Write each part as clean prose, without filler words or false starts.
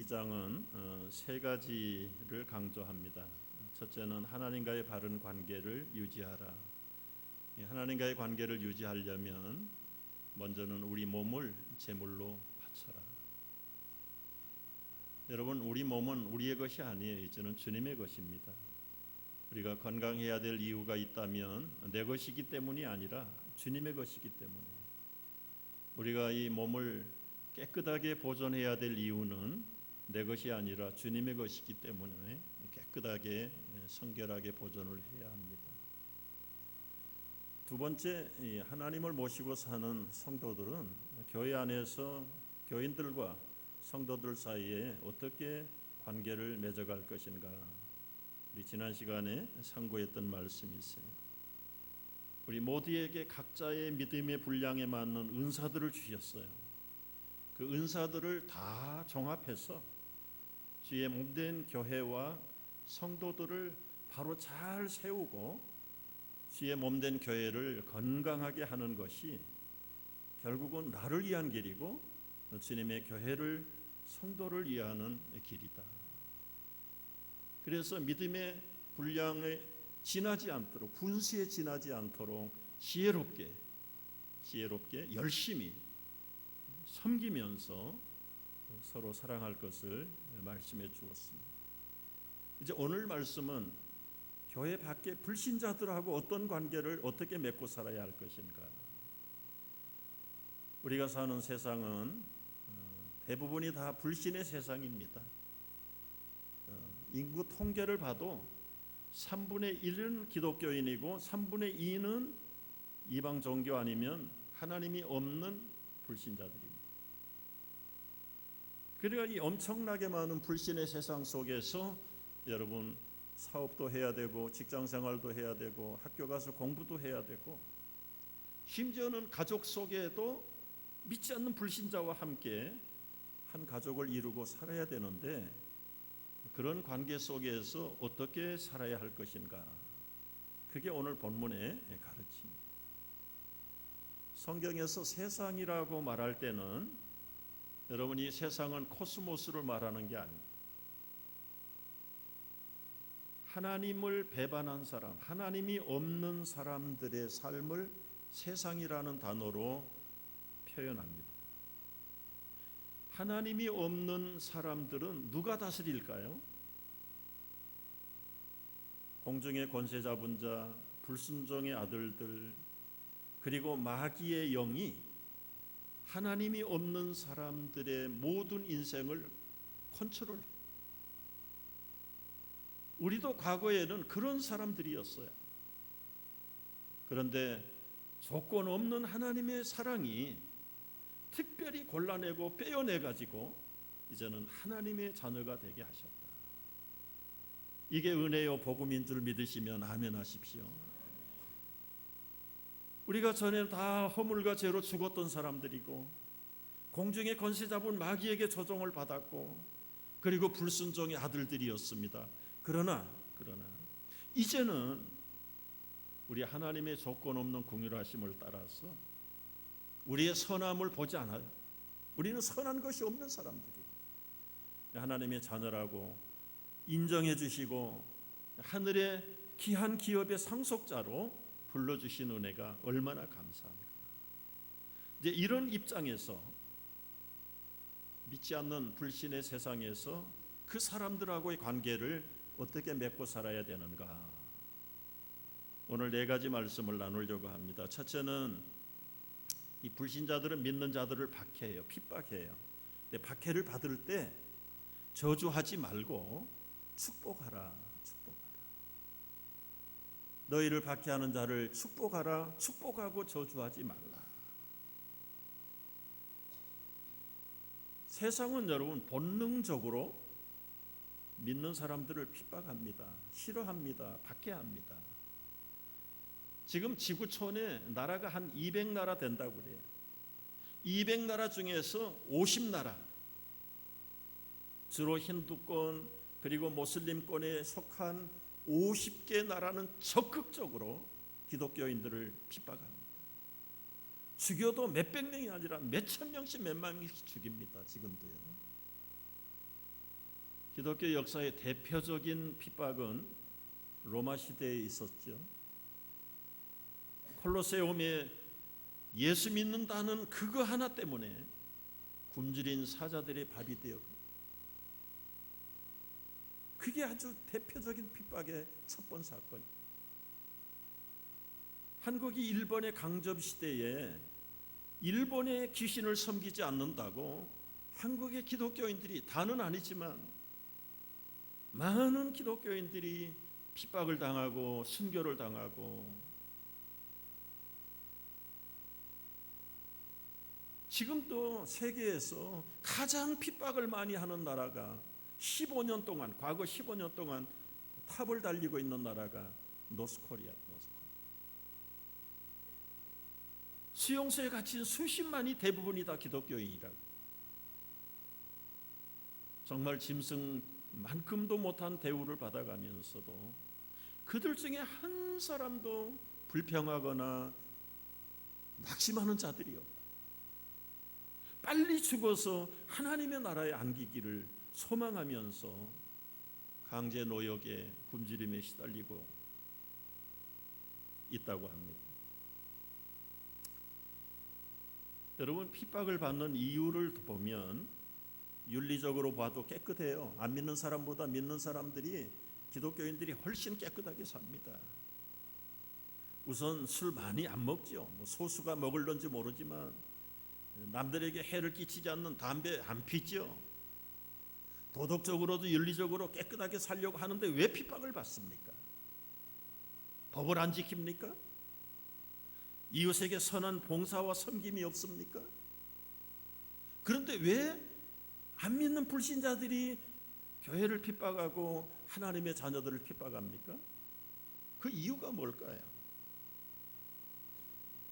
12장은 세 가지를 강조합니다. 첫째는 하나님과의 바른 관계를 유지하라. 하나님과의 관계를 유지하려면 먼저는 우리 몸을 제물로 바쳐라. 여러분, 우리 몸은 우리의 것이 아니에요. 이제는 주님의 것입니다. 우리가 건강해야 될 이유가 있다면 내 것이기 때문이 아니라 주님의 것이기 때문에, 우리가 이 몸을 깨끗하게 보존해야 될 이유는 내 것이 아니라 주님의 것이기 때문에 깨끗하게 성결하게 보존을 해야 합니다. 두 번째, 하나님을 모시고 사는 성도들은 교회 안에서 교인들과 성도들 사이에 어떻게 관계를 맺어갈 것인가. 우리 지난 시간에 상고했던 말씀이 있어요. 우리 모두에게 각자의 믿음의 분량에 맞는 은사들을 주셨어요. 그 은사들을 다 종합해서 주의 몸된 교회와 성도들을 바로 잘 세우고 주의 몸된 교회를 건강하게 하는 것이 결국은 나를 위한 길이고 주님의 교회를, 성도를 위하는 길이다. 그래서 믿음의 분량에 지나지 않도록, 분수에 지나지 않도록 지혜롭게 열심히 섬기면서 서로 사랑할 것을 말씀해 주었습니다. 이제 오늘 말씀은 교회 밖에 불신자들하고 어떤 관계를 어떻게 맺고 살아야 할 것인가. 우리가 사는 세상은 대부분이 다 불신의 세상입니다. 인구 통계를 봐도 3분의 1은 기독교인이고 3분의 2는 이방 종교 아니면 하나님이 없는 불신자들입니다. 그러니까 이 엄청나게 많은 불신의 세상 속에서 여러분, 사업도 해야 되고 직장 생활도 해야 되고 학교 가서 공부도 해야 되고 심지어는 가족 속에도 믿지 않는 불신자와 함께 한 가족을 이루고 살아야 되는데, 그런 관계 속에서 어떻게 살아야 할 것인가. 그게 오늘 본문의 가르침입니다. 성경에서 세상이라고 말할 때는 여러분, 이 세상은 코스모스를 말하는 게 아닙니다. 하나님을 배반한 사람, 하나님이 없는 사람들의 삶을 세상이라는 단어로 표현합니다. 하나님이 없는 사람들은 누가 다스릴까요? 공중의 권세 잡은 자, 불순종의 아들들, 그리고 마귀의 영이 하나님이 없는 사람들의 모든 인생을 컨트롤해요. 우리도 과거에는 그런 사람들이었어요. 그런데 조건 없는 하나님의 사랑이 특별히 골라내고 빼어내가지고 이제는 하나님의 자녀가 되게 하셨다. 이게 은혜요 복음인 줄 믿으시면 아멘 하십시오. 우리가 전에 다 허물과 죄로 죽었던 사람들이고 공중의 권세 잡은 마귀에게 조종을 받았고 그리고 불순종의 아들들이었습니다. 그러나 이제는 우리 하나님의 조건 없는 긍휼하심을 따라서 우리의 선함을 보지 않아요. 우리는 선한 것이 없는 사람들이에요. 하나님의 자녀라고 인정해 주시고 하늘의 귀한 기업의 상속자로 불러주신 은혜가 얼마나 감사합니까. 이제 이런 입장에서 믿지 않는 불신의 세상에서 그 사람들하고의 관계를 어떻게 맺고 살아야 되는가. 오늘 네 가지 말씀을 나누려고 합니다. 첫째는 이 불신자들은 믿는 자들을 박해해요. 핍박해요. 근데 박해를 받을 때 저주하지 말고 축복하라. 너희를 박해하는 자를 축복하라. 축복하고 저주하지 말라. 세상은 여러분 본능적으로 믿는 사람들을 핍박합니다. 싫어합니다. 박해합니다. 지금 지구촌에 나라가 한 200나라 된다고 그래요. 200나라 중에서 50나라, 주로 힌두권 그리고 모슬림권에 속한 50개 나라는 적극적으로 기독교인들을 핍박합니다. 죽여도 몇백 명이 아니라 몇천 명씩 몇만 명씩 죽입니다. 지금도요. 기독교 역사의 대표적인 핍박은 로마 시대에 있었죠. 콜로세움에 예수 믿는다는 그거 하나 때문에 굶주린 사자들의 밥이 되어, 그게 아주 대표적인 핍박의 첫 번 사건이에요. 한국이 일본의 강점 시대에 일본의 귀신을 섬기지 않는다고 한국의 기독교인들이, 다는 아니지만 많은 기독교인들이 핍박을 당하고 순교를 당하고, 지금도 세계에서 가장 핍박을 많이 하는 나라가 15년 동안, 과거 15년 동안 탑을 달리고 있는 나라가 노스코리아. 수용소에 갇힌 수십만이 대부분이 다 기독교인이라고. 정말 짐승만큼도 못한 대우를 받아가면서도 그들 중에 한 사람도 불평하거나 낙심하는 자들이 없다. 빨리 죽어서 하나님의 나라에 안기기를 소망하면서 강제 노역에 굶주림에 시달리고 있다고 합니다. 여러분, 핍박을 받는 이유를 보면 윤리적으로 봐도 깨끗해요. 안 믿는 사람보다 믿는 사람들이, 기독교인들이 훨씬 깨끗하게 삽니다. 우선 술 많이 안 먹죠. 소수가 먹을런지 모르지만 남들에게 해를 끼치지 않는 담배 안 피죠. 도덕적으로도 윤리적으로 깨끗하게 살려고 하는데 왜 핍박을 받습니까? 법을 안 지킵니까? 이웃에게 선한 봉사와 섬김이 없습니까? 그런데 왜 안 믿는 불신자들이 교회를 핍박하고 하나님의 자녀들을 핍박합니까? 그 이유가 뭘까요?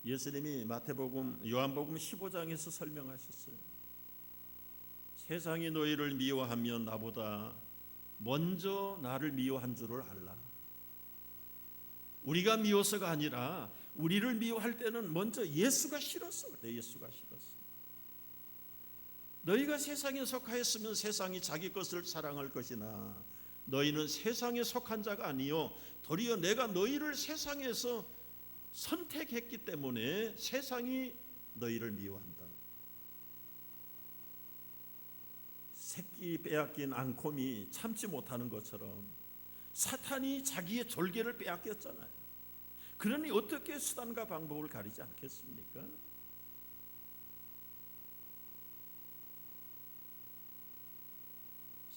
예수님이 요한복음 15장에서 설명하셨어요. 세상이 너희를 미워하면 나보다 먼저 나를 미워한 줄을 알라. 우리가 미워서가 아니라 우리를 미워할 때는 먼저 예수가 싫었어. 예수가 싫었어. 너희가 세상에 속하였으면 세상이 자기 것을 사랑할 것이나 너희는 세상에 속한 자가 아니요 도리어 내가 너희를 세상에서 선택했기 때문에 세상이 너희를 미워한다. 새끼 빼앗긴 앙콤이 참지 못하는 것처럼 사탄이 자기의 졸개를 빼앗겼잖아요. 그러니 어떻게 수단과 방법을 가리지 않겠습니까?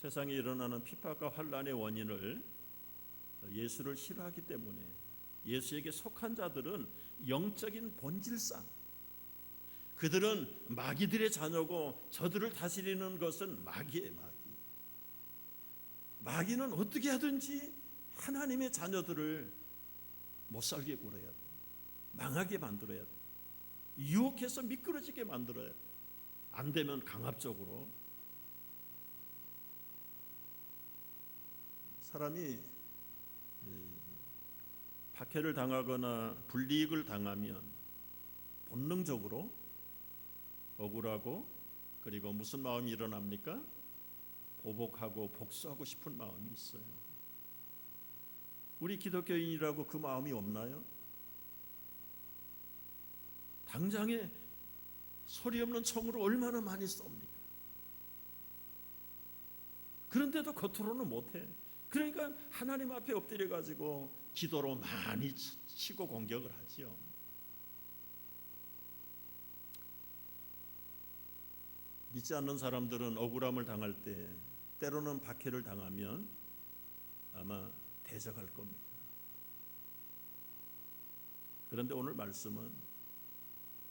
세상에 일어나는 핍박과 환난의 원인을 예수를 싫어하기 때문에, 예수에게 속한 자들은 영적인 본질상 그들은 마귀들의 자녀고 저들을 다스리는 것은 마귀예요. 마귀는 어떻게 하든지 하나님의 자녀들을 못 살게 굴어야 돼. 망하게 만들어야 돼. 유혹해서 미끄러지게 만들어야 돼. 안 되면 강압적으로. 사람이 박해를 당하거나 불이익을 당하면 본능적으로 억울하고, 그리고 무슨 마음이 일어납니까? 보복하고 복수하고 싶은 마음이 있어요. 우리 기독교인이라고 그 마음이 없나요? 당장에 소리 없는 총으로 얼마나 많이 쏩니까? 그런데도 겉으로는 못해. 그러니까 하나님 앞에 엎드려 가지고 기도로 많이 치고 공격을 하지요. 믿지 않는 사람들은 억울함을 당할 때, 때로는 박해를 당하면 아마 대적할 겁니다. 그런데 오늘 말씀은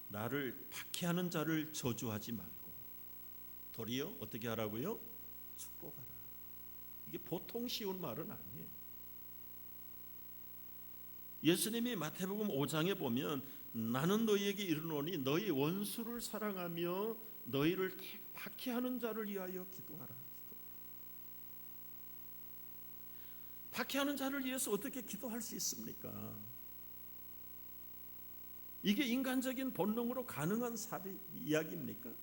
나를 박해하는 자를 저주하지 말고 도리어 어떻게 하라고요? 축복하라. 이게 보통 쉬운 말은 아니에요. 예수님이 마태복음 5장에 보면 나는 너희에게 이르노니 너희 원수를 사랑하며 너희를 박해하는 자를 위하여 기도하라. 박해하는 자를 위해서 어떻게 기도할 수 있습니까? 이게 인간적인 본능으로 가능한 이야기입니까?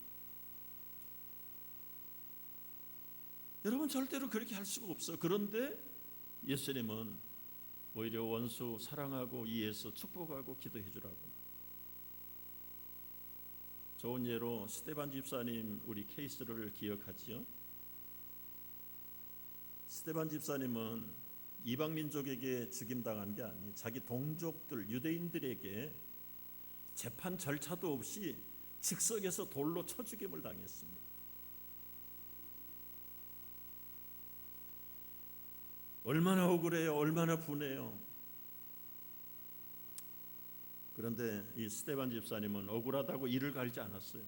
여러분 절대로 그렇게 할 수가 없어요. 그런데 예수님은 오히려 원수 사랑하고 이해해서 축복하고 기도해 주라고. 좋은 예로 스데반 집사님 우리 케이스를 기억하지요. 스데반 집사님은 이방 민족에게 죽임당한 게 아니 자기 동족들 유대인들에게 재판 절차도 없이 즉석에서 돌로 쳐 죽임을 당했습니다. 얼마나 억울해요. 얼마나 분해요. 그런데 이 스데반 집사님은 억울하다고 이를 갈지 않았어요.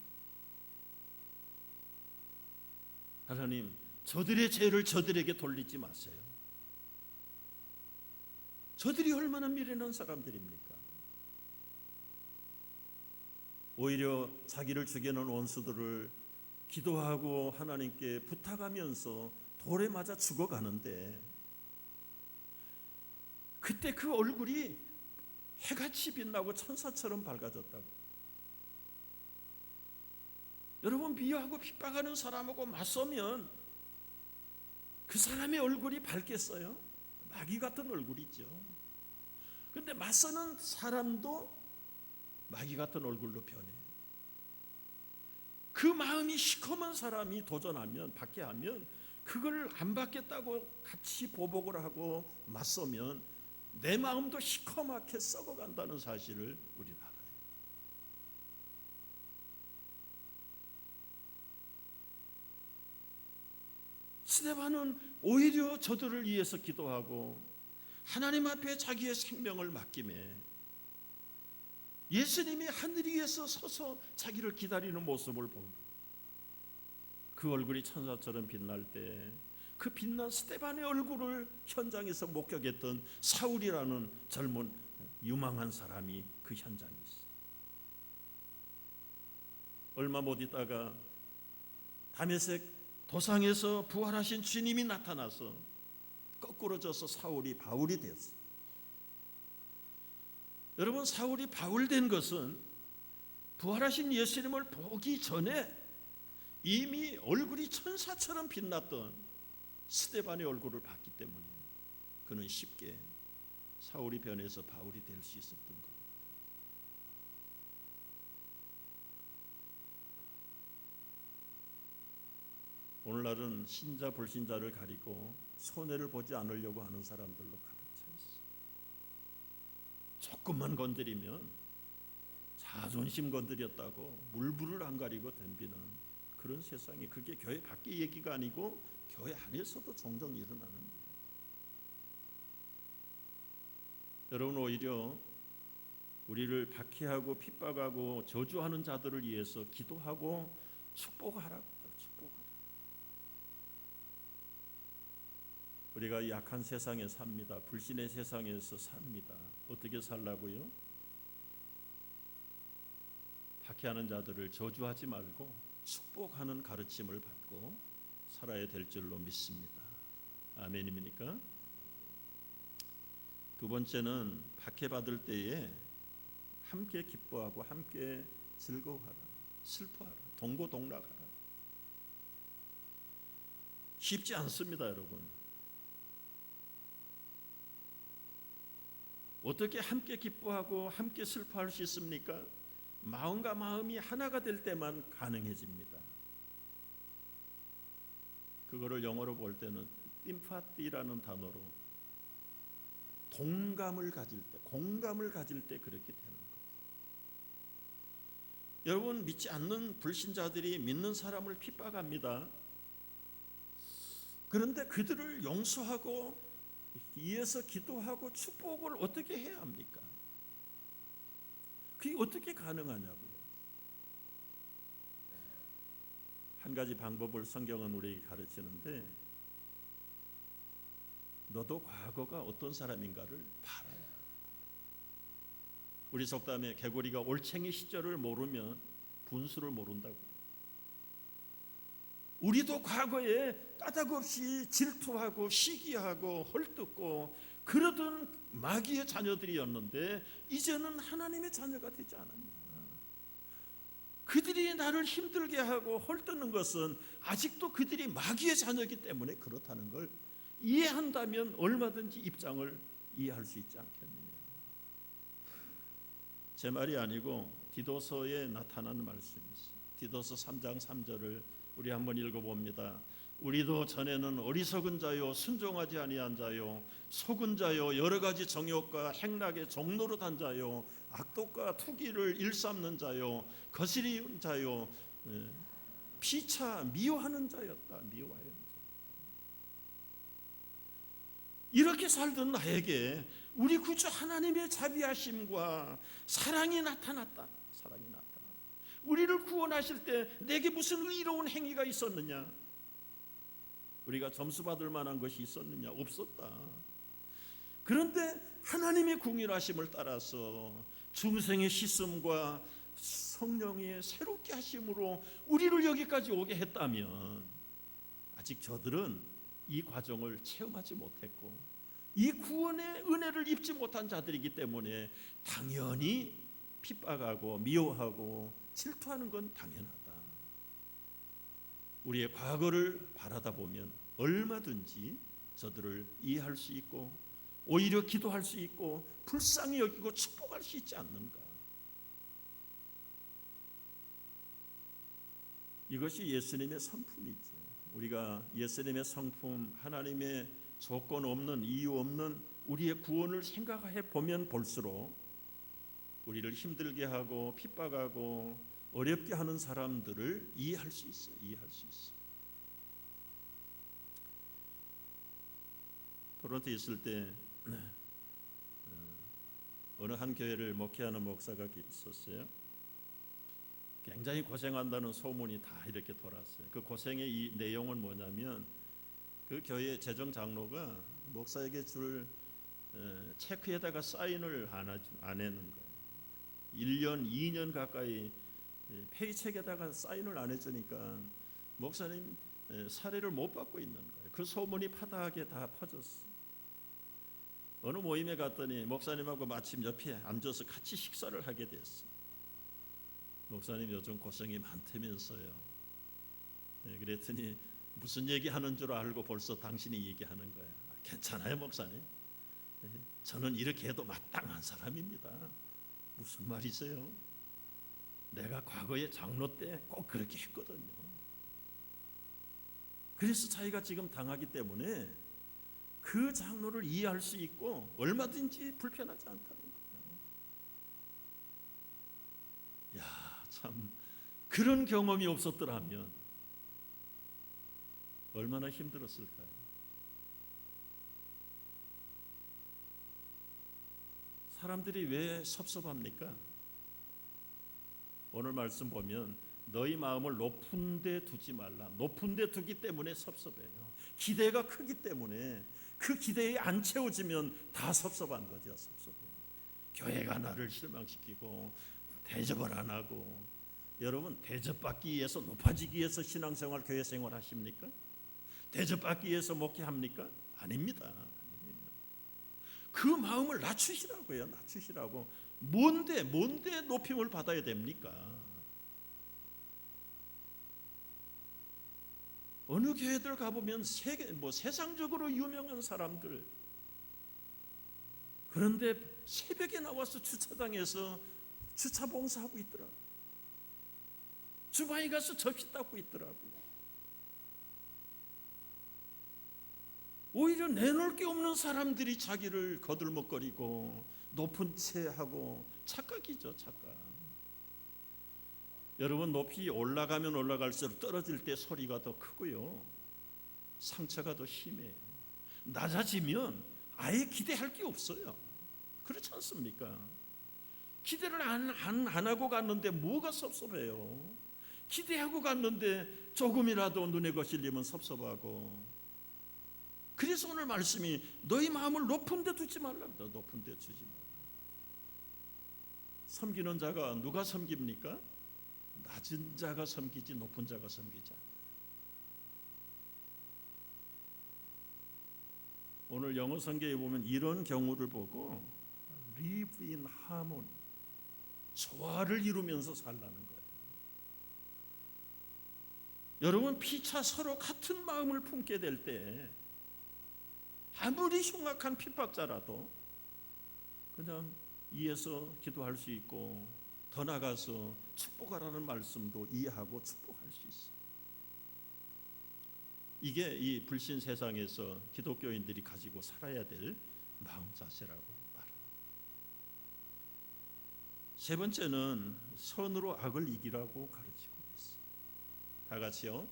하나님, 저들의 죄를 저들에게 돌리지 마세요. 저들이 얼마나 미련한 사람들입니까? 오히려 자기를 죽여놓은 원수들을 기도하고 하나님께 부탁하면서 돌에 맞아 죽어가는데 그때 그 얼굴이 해같이 빛나고 천사처럼 밝아졌다고. 여러분, 비하하고 핍박하는 사람하고 맞서면 그 사람의 얼굴이 밝겠어요? 마귀 같은 얼굴이죠. 그런데 맞서는 사람도 마귀 같은 얼굴로 변해요. 그 마음이 시커먼 사람이 도전하면, 받게 하면 그걸 안 받겠다고 같이 보복을 하고 맞서면 내 마음도 시커멓게 썩어간다는 사실을 우리는 알아요. 스데반은 오히려 저들을 위해서 기도하고 하나님 앞에 자기의 생명을 맡기매 예수님이 하늘 위에서 서서 자기를 기다리는 모습을 보고 그 얼굴이 천사처럼 빛날 때 그 빛난 스데반의 얼굴을 현장에서 목격했던 사울이라는 젊은 유망한 사람이 그 현장에 있어요. 얼마 못 있다가 다메섹 도상에서 부활하신 주님이 나타나서 거꾸로 져서 사울이 바울이 됐어요. 여러분, 사울이 바울 된 것은 부활하신 예수님을 보기 전에 이미 얼굴이 천사처럼 빛났던 스데반의 얼굴을 봤기 때문에 그는 쉽게 사울이 변해서 바울이 될 수 있었던 겁니다. 오늘날은 신자 불신자를 가리고 손해를 보지 않으려고 하는 사람들로 가득 차 있어요. 조금만 건드리면 자존심 건드렸다고 물불을 안 가리고 덤비는 그런 세상이, 그게 교회 밖의 얘기가 아니고 교회 안에서도 종종 일어나는 일이에요. 여러분, 오히려 우리를 박해하고 핍박하고 저주하는 자들을 위해서 기도하고 축복하라. 축복하라. 우리가 약한 세상에 삽니다. 불신의 세상에서 삽니다. 어떻게 살라고요? 박해하는 자들을 저주하지 말고 축복하는 가르침을 받고 살아야 될 줄로 믿습니다. 아멘입니까? 두 번째는 박해받을 때에 함께 기뻐하고 함께 즐거워하라. 슬퍼하라. 동고동락하라. 쉽지 않습니다, 여러분. 어떻게 함께 기뻐하고 함께 슬퍼할 수 있습니까? 마음과 마음이 하나가 될 때만 가능해집니다. 그거를 영어로 볼 때는 심파티라는 단어로 동감을 가질 때, 공감을 가질 때 그렇게 되는 거예요. 여러분, 믿지 않는 불신자들이 믿는 사람을 핍박합니다. 그런데 그들을 용서하고 위해서 기도하고 축복을 어떻게 해야 합니까? 그게 어떻게 가능하냐고요. 한 가지 방법을 성경은 우리에게 가르치는데, 너도 과거가 어떤 사람인가를 봐라. 우리 속담에 개구리가 올챙이 시절을 모르면 분수를 모른다고. 우리도 과거에 까닭없이 질투하고 시기하고 헐뜯고 그러던 마귀의 자녀들이었는데 이제는 하나님의 자녀가 되지 않았냐. 그들이 나를 힘들게 하고 헐뜯는 것은 아직도 그들이 마귀의 자녀이기 때문에 그렇다는 걸 이해한다면 얼마든지 입장을 이해할 수 있지 않겠느냐. 제 말이 아니고 디도서에 나타나는 말씀이 있어요. 디도서 3장 3절을 우리 한번 읽어봅니다. 우리도 전에는 어리석은 자요 순종하지 아니한 자요 속은 자요 여러 가지 정욕과 행락의 종로로 단 자요 악독과 투기를 일삼는 자요 거스리는 자요 피차 미워하는 자였다. 미워하는 자였다. 이렇게 살던 나에게 우리 구주 하나님의 자비하심과 사랑이 나타났다. 사랑이 나타났다. 우리를 구원하실 때 내게 무슨 의로운 행위가 있었느냐? 우리가 점수 받을 만한 것이 있었느냐? 없었다. 그런데 하나님의 궁휼하심을 따라서 중생의 씻음과 성령의 새롭게 하심으로 우리를 여기까지 오게 했다면 아직 저들은 이 과정을 체험하지 못했고 이 구원의 은혜를 입지 못한 자들이기 때문에 당연히 핍박하고 미워하고 질투하는 건 당연하다. 우리의 과거를 바라다 보면 얼마든지 저들을 이해할 수 있고 오히려 기도할 수 있고 불쌍히 여기고 축복할 수 있지 않는가. 이것이 예수님의 성품이죠. 우리가 예수님의 성품, 하나님의 조건 없는 이유 없는 우리의 구원을 생각해 보면 볼수록 우리를 힘들게 하고 핍박하고 어렵게 하는 사람들을 이해할 수 있어요. 이해할 수 있어요. 토론토에 있을 때 어느 한 교회를 목회하는 목사가 있었어요. 굉장히 고생한다는 소문이 다 이렇게 돌았어요. 그 고생의 이 내용은 뭐냐면 그 교회 재정 장로가 목사에게 줄 체크에다가 사인을 안 했는 거예요. 1년, 2년 가까이 페이첵에다가 사인을 안 해주니까 목사님 사례를 못 받고 있는 거예요. 그 소문이 파다하게 다 퍼졌어요. 어느 모임에 갔더니 목사님하고 마침 옆에 앉아서 같이 식사를 하게 됐어요. 목사님 요즘 고생이 많다면서요. 그랬더니 무슨 얘기하는 줄 알고 벌써 당신이 얘기하는 거야. 괜찮아요 목사님. 저는 이렇게 해도 마땅한 사람입니다. 무슨 말이세요? 내가 과거에 장로 때 꼭 그렇게 했거든요. 그래서 자기가 지금 당하기 때문에 그 장로를 이해할 수 있고 얼마든지 불편하지 않다는 거예요. 야, 참 그런 경험이 없었더라면 얼마나 힘들었을까요? 사람들이 왜 섭섭합니까? 오늘 말씀 보면 너희 마음을 높은 데 두지 말라. 높은 데 두기 때문에 섭섭해요. 기대가 크기 때문에 그 기대에 안 채워지면 다 섭섭한 거죠. 섭섭해요. 교회가 나를 실망시키고 대접을 안 하고. 여러분 대접받기 위해서 높아지기 위해서 신앙생활 교회 생활 하십니까? 대접받기 위해서 목회합니까? 아닙니다. 그 마음을 낮추시라고요. 낮추시라고. 뭔데 높임을 받아야 됩니까? 어느 교회들 가보면 세상적으로 유명한 사람들, 그런데 새벽에 나와서 주차장에서 주차 봉사하고 있더라고요. 주방에 가서 접시 닦고 있더라고요. 오히려 내놓을 게 없는 사람들이 자기를 거들먹거리고 높은 채하고 착각이죠. 착각. 여러분 높이 올라가면 올라갈수록 떨어질 때 소리가 더 크고요. 상처가 더 심해요. 낮아지면 아예 기대할 게 없어요. 그렇지 않습니까? 기대를 안 하고 갔는데 뭐가 섭섭해요? 기대하고 갔는데 조금이라도 눈에 거슬리면 섭섭하고. 그래서 오늘 말씀이 너희 마음을 높은 데 두지 말랍니다. 높은 데 두지 말라. 섬기는 자가 누가 섬깁니까? 낮은 자가 섬기지 높은 자가 섬기지 않아요. 오늘 영어 성경에 보면 이런 경우를 보고 live in harmony, 조화를 이루면서 살라는 거예요. 여러분, 피차 서로 같은 마음을 품게 될 때 아무리 흉악한 핍박자라도 그냥 이해해서 기도할 수 있고, 더 나가서 축복하라는 말씀도 이해하고 축복할 수 있어요. 이게 이 불신 세상에서 기독교인들이 가지고 살아야 될 마음 자세라고 말합니다. 세 번째는 선으로 악을 이기라고 가르치고 있어요. 다 같이요.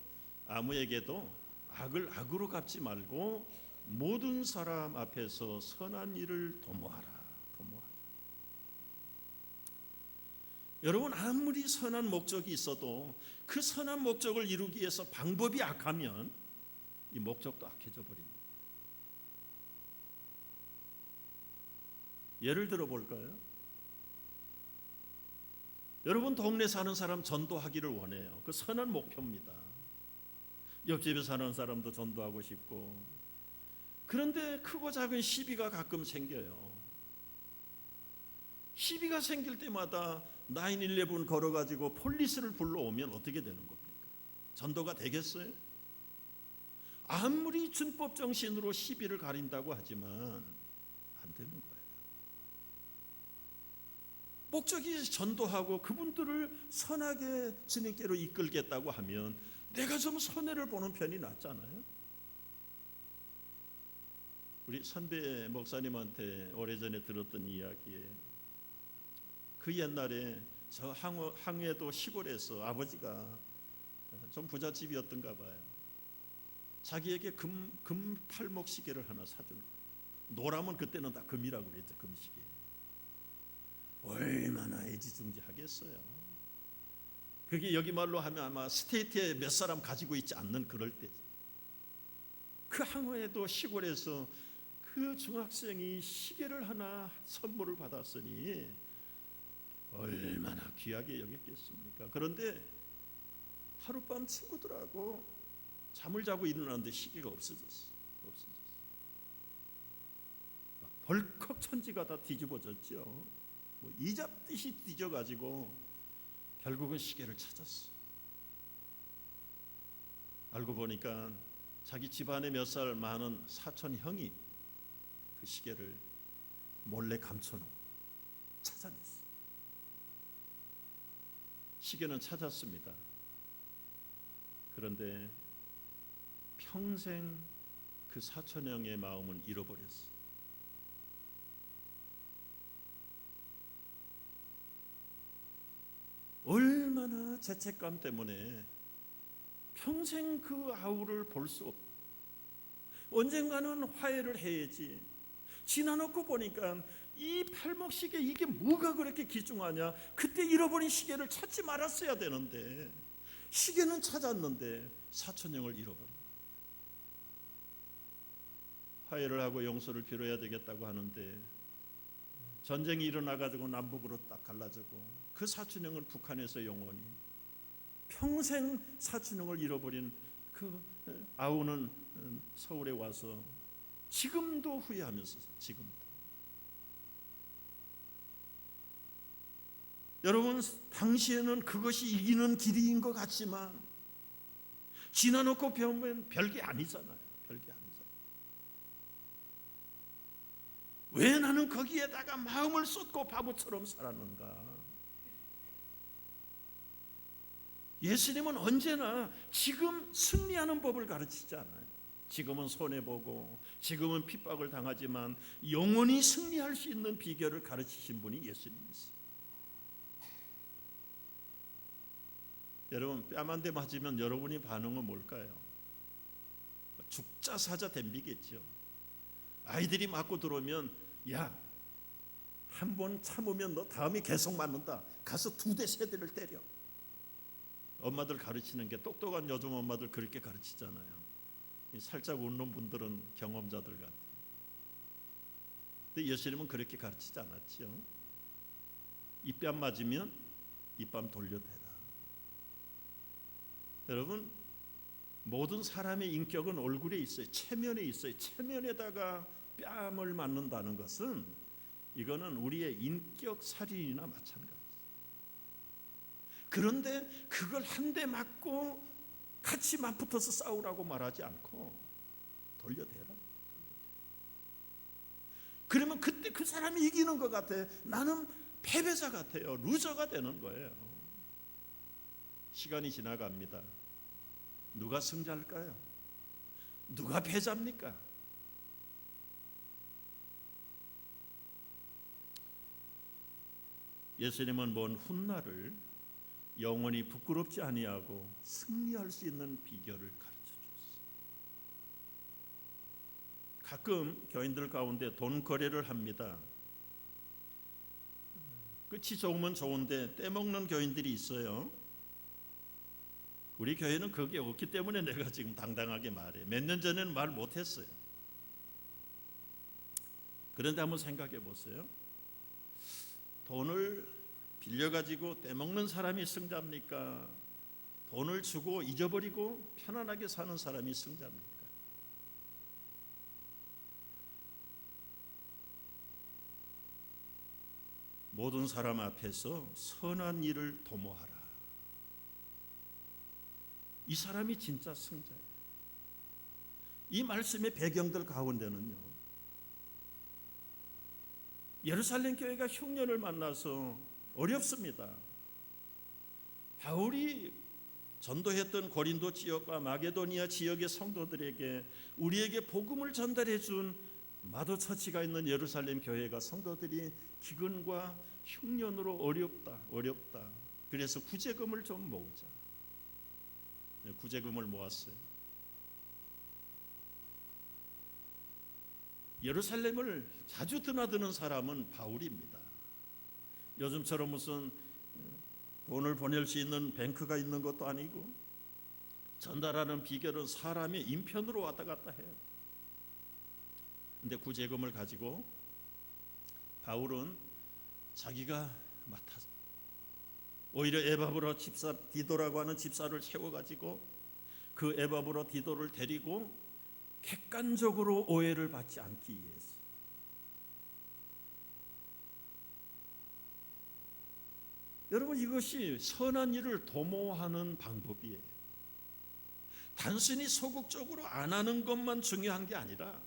아무에게도 악을 악으로 갚지 말고 모든 사람 앞에서 선한 일을 도모하라. 여러분, 아무리 선한 목적이 있어도 그 선한 목적을 이루기 위해서 방법이 악하면 이 목적도 악해져 버립니다. 예를 들어 볼까요? 여러분, 동네 사는 사람 전도하기를 원해요. 그 선한 목표입니다. 옆집에 사는 사람도 전도하고 싶고. 그런데 크고 작은 시비가 가끔 생겨요. 시비가 생길 때마다 911 걸어가지고 폴리스를 불러오면 어떻게 되는 겁니까? 전도가 되겠어요? 아무리 준법 정신으로 시비를 가린다고 하지만 안 되는 거예요. 목적이 전도하고 그분들을 선하게 주님께로 이끌겠다고 하면 내가 좀 손해를 보는 편이 낫잖아요. 우리 선배 목사님한테 오래전에 들었던 이야기에, 그 옛날에 저 항해도 시골에서 아버지가 좀 부잣집이었던가 봐요. 자기에게 금 팔목 시계를 하나 사준 거예요. 노라면 그때는 다 금이라고 그랬죠. 금시계. 얼마나 애지중지하겠어요. 그게 여기 말로 하면 아마 스테이트에 몇 사람 가지고 있지 않는 그럴 때, 그 항해도 시골에서 그 중학생이 시계를 하나 선물을 받았으니 얼마나 귀하게 여겼겠습니까? 그런데 하룻밤 친구들하고 잠을 자고 일어났는데 시계가 없어졌어. 벌컥 천지가 다 뒤집어졌죠. 뭐 이잡듯이 뒤져가지고 결국은 시계를 찾았어. 알고 보니까 자기 집안에 몇 살 많은 사촌 형이 그 시계를 몰래 감춰놓고 찾아냈어. 시계는 찾았습니다. 그런데 평생 그 사촌 형의 마음은 잃어버렸어. 얼마나 죄책감 때문에 평생 그 아우를 볼 수 없. 언젠가는 화해를 해야지. 지나놓고 보니까 이 팔목 시계 이게 뭐가 그렇게 귀중하냐. 그때 잃어버린 시계를 찾지 말았어야 되는데 시계는 찾았는데 사촌형을 잃어버린 거예요. 화해를 하고 용서를 빌어야 되겠다고 하는데 전쟁이 일어나가지고 남북으로 딱 갈라지고 그 사촌형은 북한에서 영원히, 평생 사촌형을 잃어버린 그 아우는 서울에 와서 지금도 후회하면서 지금도. 여러분, 당시에는 그것이 이기는 길인 것 같지만 지나놓고 보면 별게 아니잖아요. 별게 아니잖아요. 왜 나는 거기에다가 마음을 쏟고 바보처럼 살았는가? 예수님은 언제나 지금 승리하는 법을 가르치지 않아요. 지금은 손해보고 지금은 핍박을 당하지만 영원히 승리할 수 있는 비결을 가르치신 분이 예수님이세요. 여러분, 뺨 한 대 맞으면 여러분이 반응은 뭘까요? 죽자 사자 덤비겠죠. 아이들이 맞고 들어오면, 야, 한 번 참으면 너 다음에 계속 맞는다. 가서 2대 3대를 때려. 엄마들 가르치는 게, 똑똑한 요즘 엄마들 그렇게 가르치잖아요. 살짝 웃는 분들은 경험자들 같아요. 근데 예수님은 그렇게 가르치지 않았죠. 이 뺨 맞으면 이 뺨 돌려대라. 여러분, 모든 사람의 인격은 얼굴에 있어요. 체면에 있어요. 체면에다가 뺨을 맞는다는 것은 이거는 우리의 인격 살인이나 마찬가지예요. 그런데 그걸 한 대 맞고 같이 맞붙어서 싸우라고 말하지 않고 돌려대라. 그러면 그때 그 사람이 이기는 것 같아. 나는 패배자 같아요. 루저가 되는 거예요. 시간이 지나갑니다. 누가 승자일까요? 누가 패자입니까? 예수님은 먼 훗날을 영원히 부끄럽지 아니하고 승리할 수 있는 비결을 가르쳐 주었어요. 가끔 교인들 가운데 돈 거래를 합니다. 끝이 좋으면 좋은데 떼먹는 교인들이 있어요. 우리 교회는 그게 없기 때문에 내가 지금 당당하게 말해. 몇 년 전에는 말 못했어요. 그런데 한번 생각해 보세요. 돈을 빌려가지고 떼먹는 사람이 승자입니까? 돈을 주고 잊어버리고 편안하게 사는 사람이 승자입니까? 모든 사람 앞에서 선한 일을 도모하라. 이 사람이 진짜 승자예요. 이 말씀의 배경들 가운데는요, 예루살렘 교회가 흉년을 만나서 어렵습니다. 바울이 전도했던 고린도 지역과 마게도니아 지역의 성도들에게 우리에게 복음을 전달해 준 마도 처치가 있는 예루살렘 교회가 성도들이 기근과 흉년으로 어렵다. 그래서 구제금을 좀 모으자. 구제금을 모았어요. 예루살렘을 자주 드나드는 사람은 바울입니다. 요즘처럼 무슨 돈을 보낼 수 있는 뱅크가 있는 것도 아니고, 전달하는 비결은 사람의 인편으로 왔다 갔다 해요. 근데 구제금을 가지고 바울은 자기가 맡아서 오히려 에바브로 집사 디도라고 하는 집사를 세워가지고 그 에바브로 디도를 데리고 객관적으로 오해를 받지 않기 위해서, 여러분, 이것이 선한 일을 도모하는 방법이에요. 단순히 소극적으로 안 하는 것만 중요한 게 아니라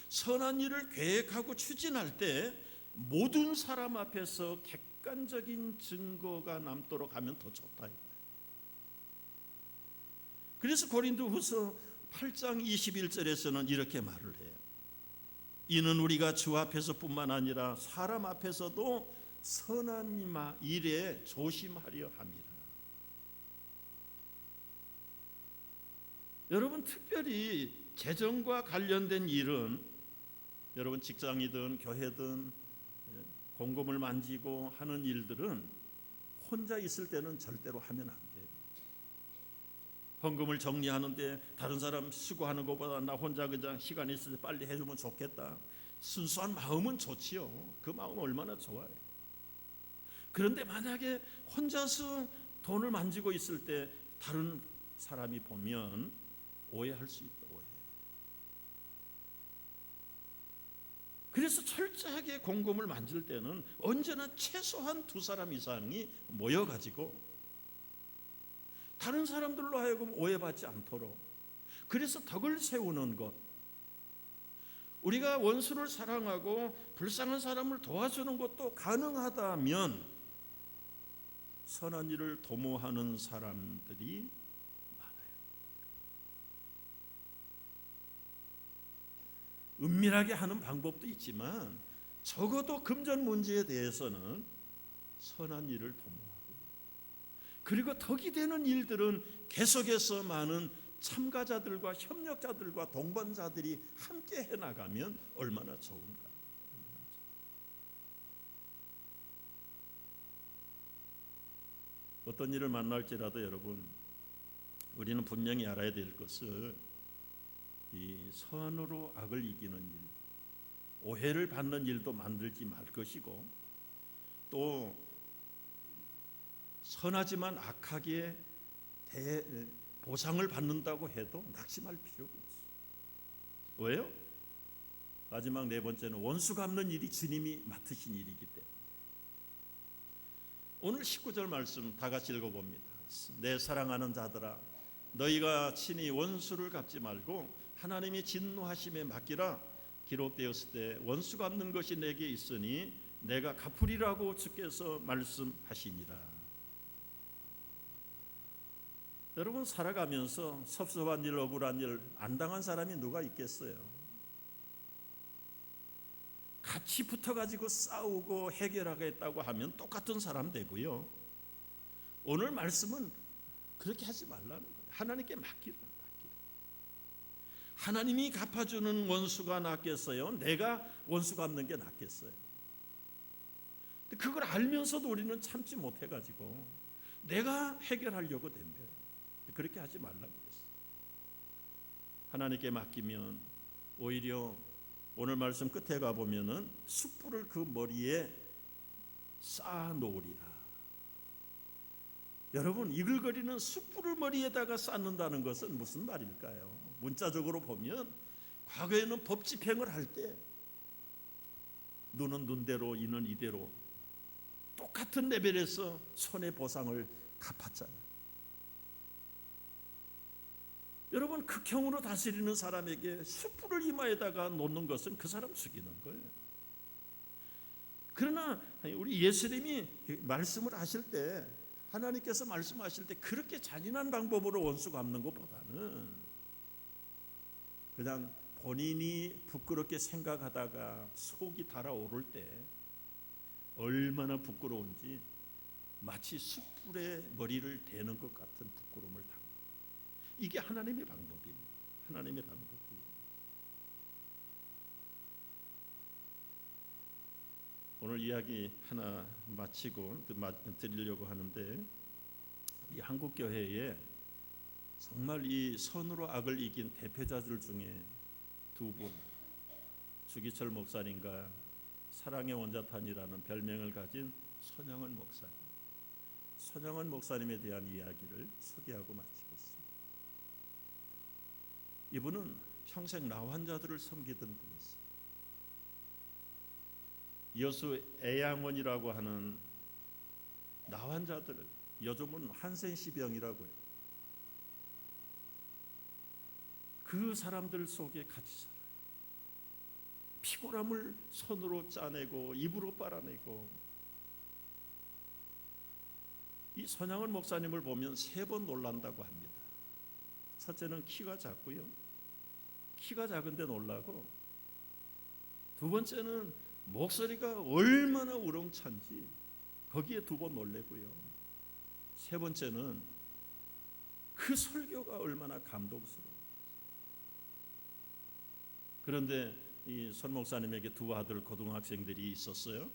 선한 일을 계획하고 추진할 때 모든 사람 앞에서 객관적인 증거가 남도록 하면 더 좋다. 그래서 고린도후서 8장 21절에서는 이렇게 말을 해요. 이는 우리가 주 앞에서뿐만 아니라 사람 앞에서도 선한 일에 조심하려 함이라. 여러분, 특별히 재정과 관련된 일은, 여러분 직장이든 교회든 공금을 만지고 하는 일들은 혼자 있을 때는 절대로 하면 안 돼요. 헌금을 정리하는데 다른 사람 수고하는 것보다 나 혼자 그냥 시간 있을 때 빨리 해주면 좋겠다, 순수한 마음은 좋지요. 그 마음 얼마나 좋아요. 그런데 만약에 혼자서 돈을 만지고 있을 때 다른 사람이 보면 오해할 수 있다. 오해. 그래서 철저하게 공금을 만질 때는 언제나 최소한 2사람 이상이 모여가지고 다른 사람들로 하여금 오해받지 않도록, 그래서 덕을 세우는 것, 우리가 원수를 사랑하고 불쌍한 사람을 도와주는 것도 가능하다면 선한 일을 도모하는 사람들이 많아야 된다. 은밀하게 하는 방법도 있지만 적어도 금전 문제에 대해서는 선한 일을 도모하고, 그리고 덕이 되는 일들은 계속해서 많은 참가자들과 협력자들과 동반자들이 함께 해나가면 얼마나 좋은가. 어떤 일을 만날지라도 여러분, 우리는 분명히 알아야 될 것을, 이 선으로 악을 이기는 일, 오해를 받는 일도 만들지 말 것이고, 또 선하지만 악하게 보상을 받는다고 해도 낙심할 필요가 없어요. 왜요? 마지막 4번째는 원수 갚는 일이 주님이 맡으신 일이기 때문에. 오늘 19절 말씀 다 같이 읽어봅니다. 내 사랑하는 자들아, 너희가 친히 원수를 갚지 말고 하나님이 진노하심에 맡기라. 기록되었을 때 원수 갚는 것이 내게 있으니 내가 갚으리라고 주께서 말씀하시니라. 여러분, 살아가면서 섭섭한 일, 억울한 일 안 당한 사람이 누가 있겠어요? 같이 붙어가지고 싸우고 해결하겠다고 하면 똑같은 사람 되고요. 오늘 말씀은 그렇게 하지 말라는 거예요. 하나님께 맡기라. 하나님이 갚아주는 원수가 낫겠어요? 내가 원수 갚는 게 낫겠어요? 그걸 알면서도 우리는 참지 못해가지고 내가 해결하려고 덤벼요. 그렇게 하지 말라고 그랬어요. 하나님께 맡기면 오히려 오늘 말씀 끝에 가보면은 숯불을 그 머리에 쌓아 놓으리라. 여러분, 이글거리는 숯불을 머리에다가 쌓는다는 것은 무슨 말일까요? 문자적으로 보면 과거에는 법 집행을 할 때 눈은 눈대로 이는 이대로 똑같은 레벨에서 손해보상을 갚았잖아요. 여러분, 극형으로 다스리는 사람에게 숯불을 이마에다가 놓는 것은 그 사람 죽이는 거예요. 그러나 우리 예수님이 말씀을 하실 때, 하나님께서 말씀하실 때 그렇게 잔인한 방법으로 원수 갚는 것보다는 그냥 본인이 부끄럽게 생각하다가 속이 달아오를 때 얼마나 부끄러운지 마치 숯불에 머리를 대는 것 같은 부끄러움을 당합니다. 이게 하나님의 방법입니다. 하나님의 방법이에요. 오늘 이야기 하나 마치고 드리려고 하는데, 이 한국 교회에 정말 이 선으로 악을 이긴 대표자들 중에 두 분, 주기철 목사님과 사랑의 원자탄이라는 별명을 가진 손영은 목사님. 손영은 목사님에 대한 이야기를 소개하고 마치겠습니다. 이분은 평생 나환자들을 섬기던 분이었어요. 여수 애양원이라고 하는 나환자들을, 요즘은 한센시병이라고 해요. 그 사람들 속에 같이 살아요. 피골함을 손으로 짜내고 입으로 빨아내고. 이 손양원 목사님을 보면 3번 놀란다고 합니다. 첫째는 키가 작고요. 키가 작은데 놀라고, 두 번째는 목소리가 얼마나 우렁찬지 거기에 2번 놀래고요. 세 번째는 그 설교가 얼마나 감동스러워. 그런데 이 손 목사님에게 2 아들 고등학생들이 있었어요.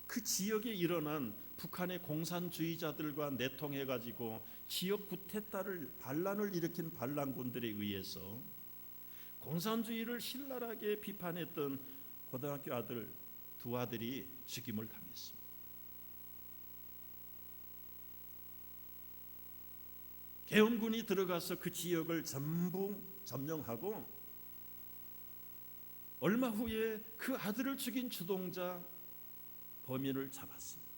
그 지역에 일어난 북한의 공산주의자들과 내통해가지고 지역 구테타를 반란을 일으킨 반란군들에 의해서 공산주의를 신랄하게 비판했던 고등학교 아들 2 아들이 죽임을 당했습니다. 계엄군이 들어가서 그 지역을 전부 점령하고 얼마 후에 그 아들을 죽인 주동자 범인을 잡았습니다.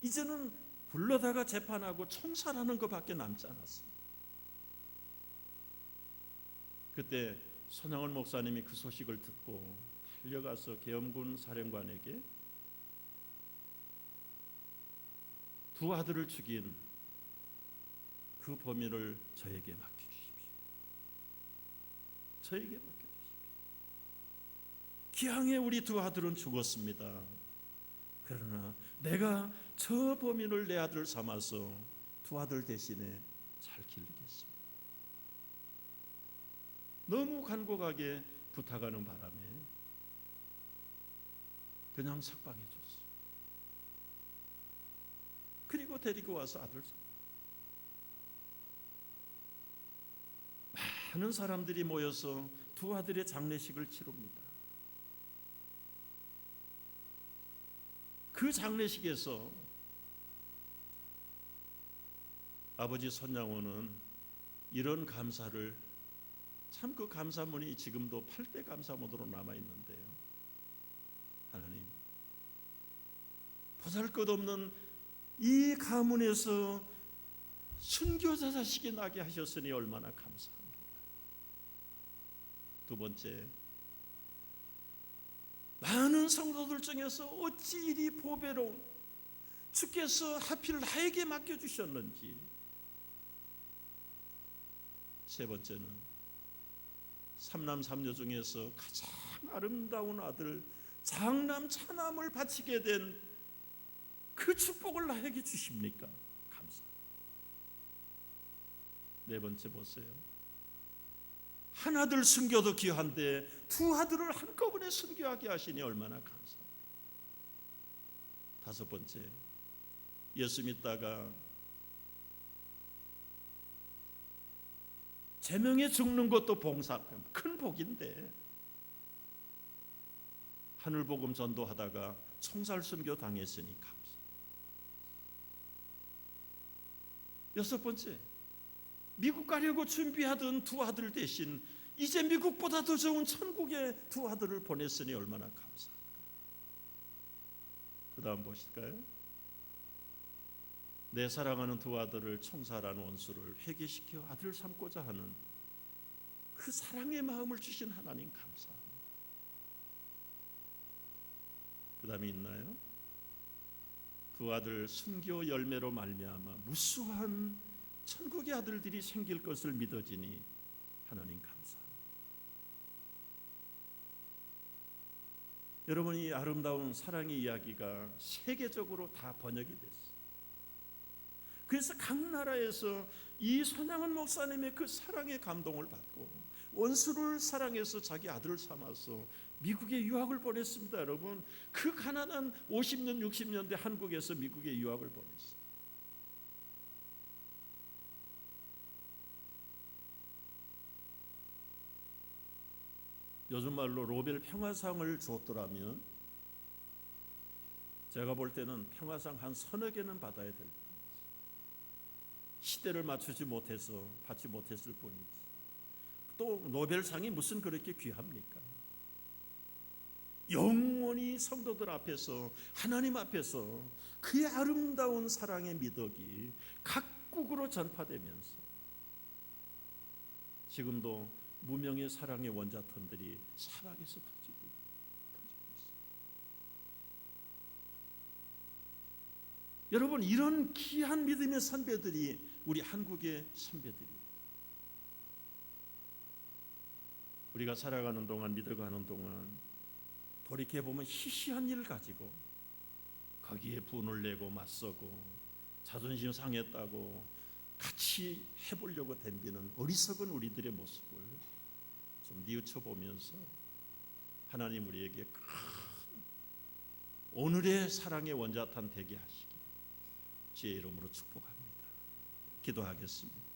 이제는 불러다가 재판하고 총살하는 것밖에 남지 않았습니다. 그때 손양원 목사님이 그 소식을 듣고 달려가서 계엄군 사령관에게 2 아들을 죽인 그 범인을 저에게 맡겨주십시오. 저에게 맡겨주십시오. 기왕에 우리 2 아들은 죽었습니다. 그러나 내가 저 범인을 내 아들 삼아서 2 아들 대신에 잘 기르겠습니다. 너무 간곡하게 부탁하는 바람에 그냥 석방해 줬어요. 그리고 데리고 와서 아들 삼. 많은 사람들이 모여서 2 아들의 장례식을 치릅니다. 그 장례식에서 아버지 손양원은 이런 감사를, 참 그 감사문이 지금도 8대 감사문으로 남아있는데요. 하나님, 보잘것없는 이 가문에서 순교자 자식이 나게 하셨으니 얼마나 감사합니까? 두 번째, 많은 성도들 중에서 어찌 이리 보배로운 주께서 하필 나에게 맡겨주셨는지. 세 번째는 삼남 삼녀 중에서 가장 아름다운 아들 장남 차남을 바치게 된 그 축복을 나에게 주십니까? 감사. 네 번째 보세요. 한 아들 순교도 귀한데 두 아들을 한꺼번에 순교하게 하시니 얼마나 감사합니까? 다섯 번째, 예수 믿다가 제명에 죽는 것도 봉사, 큰 복인데 하늘복음 전도하다가 총살 순교 당했으니 감사. 여섯 번째, 미국 가려고 준비하던 두 아들 대신 이제 미국보다 더 좋은 천국에 두 아들을 보냈으니 얼마나 감사합니까? 그 다음 보실까요? 내 사랑하는 두 아들을 총살한 원수를 회개시켜 아들 삼고자 하는 그 사랑의 마음을 주신 하나님 감사합니다. 그 다음에 있나요? 두 아들 순교 열매로 말미암아 무수한 천국의 아들들이 생길 것을 믿어지니 하나님 감사합니다. 여러분, 이 아름다운 사랑의 이야기가 세계적으로 다 번역이 됐어요. 그래서 각 나라에서 이 손양은 목사님의 그 사랑의 감동을 받고 원수를 사랑해서 자기 아들을 삼아서 미국에 유학을 보냈습니다. 여러분, 그 가난한 50년 60년대 한국에서 미국에 유학을 보냈어요. 요즘 말로 노벨 평화상을 줬더라면 제가 볼 때는 평화상 한 서너 개는 받아야 될 뿐이지, 시대를 맞추지 못해서 받지 못했을 뿐이지, 또 노벨상이 무슨 그렇게 귀합니까? 영원히 성도들 앞에서, 하나님 앞에서 그의 아름다운 사랑의 미덕이 각국으로 전파되면서 지금도 무명의 사랑의 원자탄들이 사막에서 터지고 있어요. 여러분, 이런 귀한 믿음의 선배들이 우리 한국의 선배들이에요. 우리가 살아가는 동안, 믿어가는 동안 돌이켜보면 희시한 일을 가지고 거기에 분을 내고 맞서고 자존심 상했다고 같이 해보려고 덤비는 어리석은 우리들의 모습을 좀 뉘우쳐보면서 하나님 우리에게 큰 오늘의 사랑의 원자탄 되게 하시길 주의 이름으로 축복합니다. 기도하겠습니다.